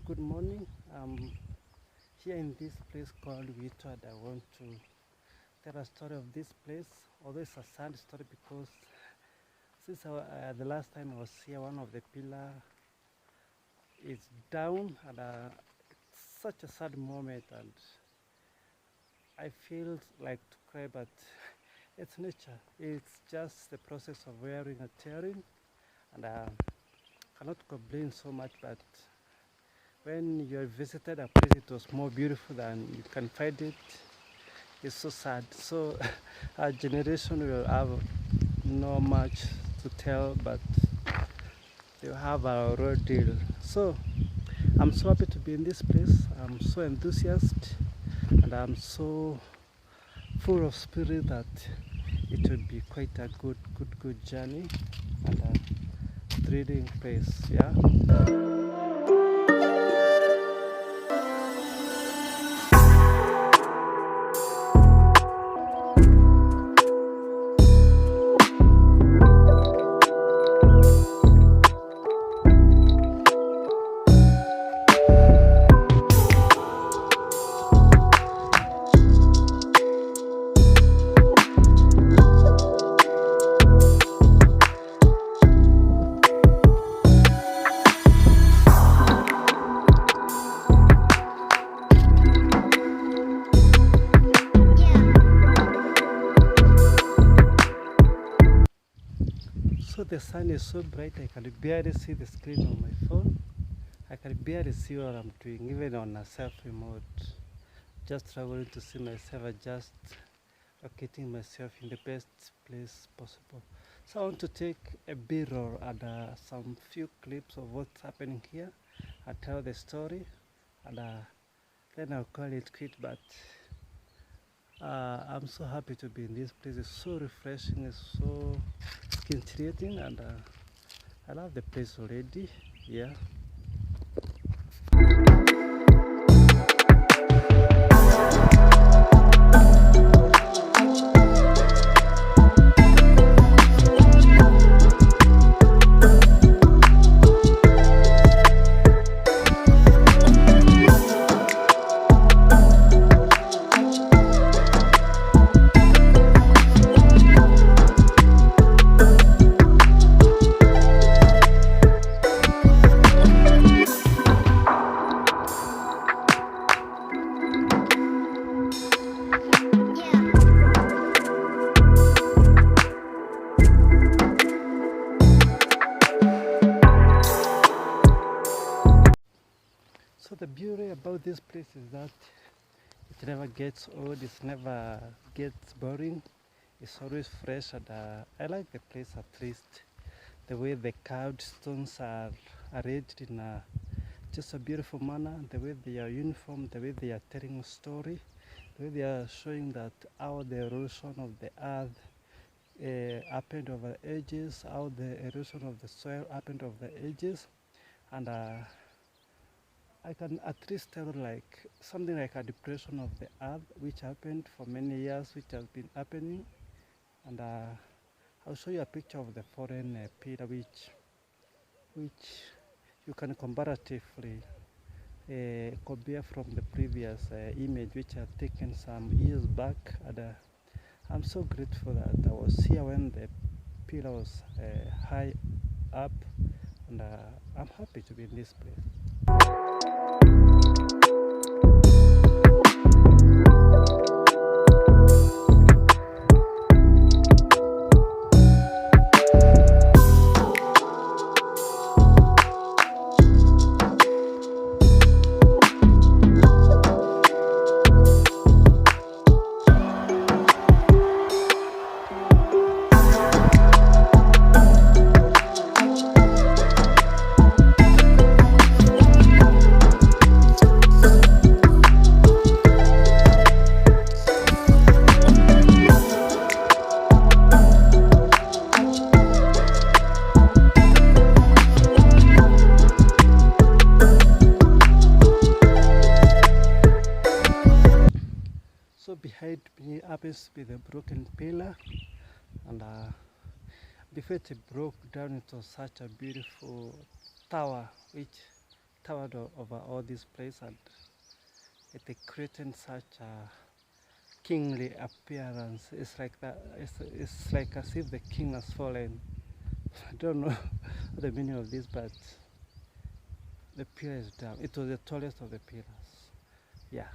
Good morning. Here in this place called Witwa. I want to tell a story of this place. Although it's a sad story because since the last time I was here, one of the pillar is down, and it's such a sad moment, and I feel like to cry, but it's nature. It's just the process of wearing and tearing, and cannot complain so much, but when you visited a place it was more beautiful than you can find it. It's so sad. So our generation will have no much to tell, but they have a real deal. So I'm so happy to be in this place. I'm so enthusiastic, and I'm so full of spirit that it will be quite a good journey and a thrilling place. Yeah. So the sun is so bright I can barely see the screen on my phone. I can barely see what I'm doing, even on a selfie mode. Just struggling to see myself, just locating myself in the best place possible. So I want to take a B-roll and some few clips of what's happening here. I tell the story, and then I'll call it quit. But I'm so happy to be in this place. It's so refreshing, it's so scintillating, and I love the place already. Yeah. So the beauty about this place is that it never gets old, it never gets boring, it's always fresh, and I like the place at least. The way the carved stones are arranged in just a beautiful manner, the way they are uniform, the way they are telling a story, the way they are showing that how the erosion of the earth happened over the ages, how the erosion of the soil happened over the ages, and I can at least tell like something like a depression of the earth which happened for many years, which has been happening, and I'll show you a picture of the foreign pillar which you can comparatively compare from the previous image which I've taken some years back, and I'm so grateful that I was here when the pillar was high up, and I'm happy to be in this place. So behind me happens to be the broken pillar, and before it broke down, it was such a beautiful tower which towered over all this place, and it created such a kingly appearance. It's like that. It's like as if the king has fallen. I don't know the meaning of this, but the pillar is down. It was the tallest of the pillars. Yeah.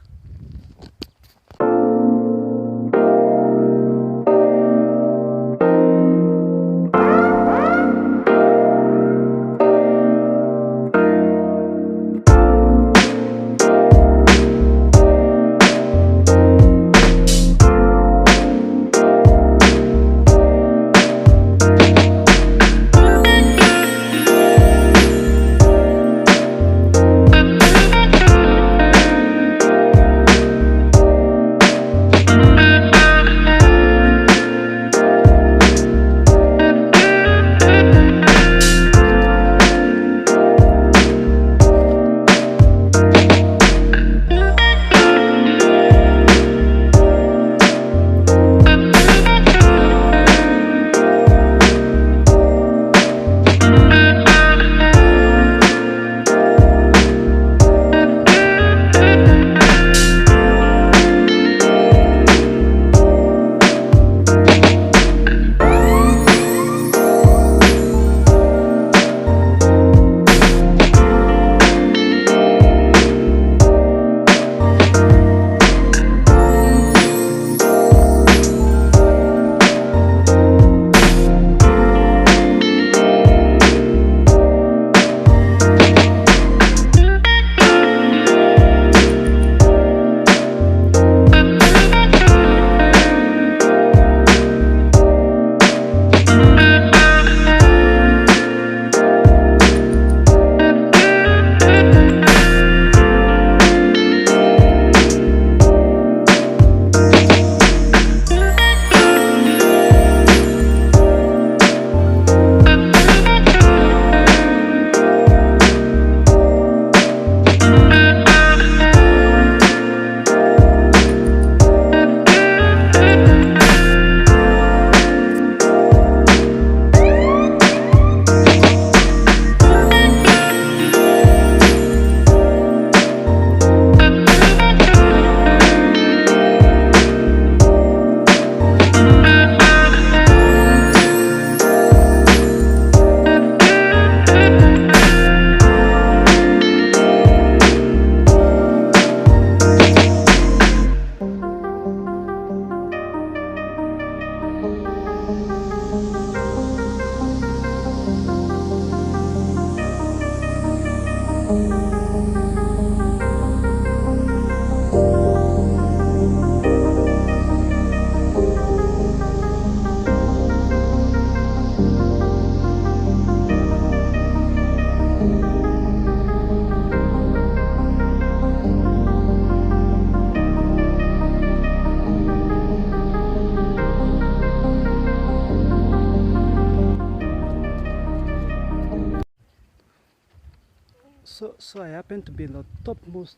So I happen to be in the topmost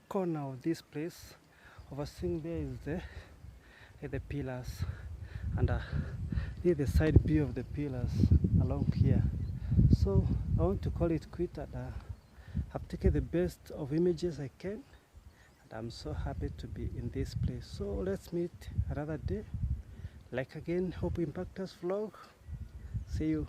corner of this place. Overseeing there is the pillars, and this is the side view of the pillars along here. So I want to call it quit, and I've taken the best of images I can, and I'm so happy to be in this place. So let's meet another day. Like again, Hope Impactors vlog. See you.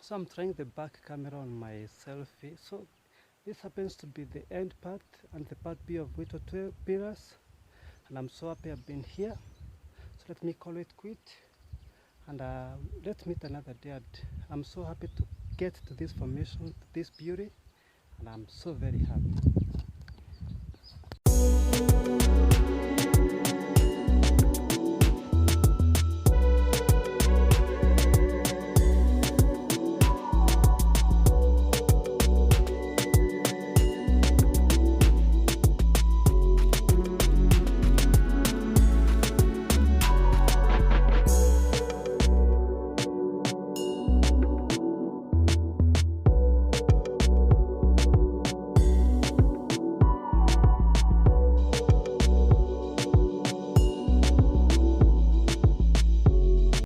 So I'm trying the back camera on my selfie. So this happens to be the end part and the part B of Witwa pillars, and I'm so happy I've been here. So let me call it quit. and let's meet another day. And I'm so happy to get to this formation, this beauty, and I'm so very happy.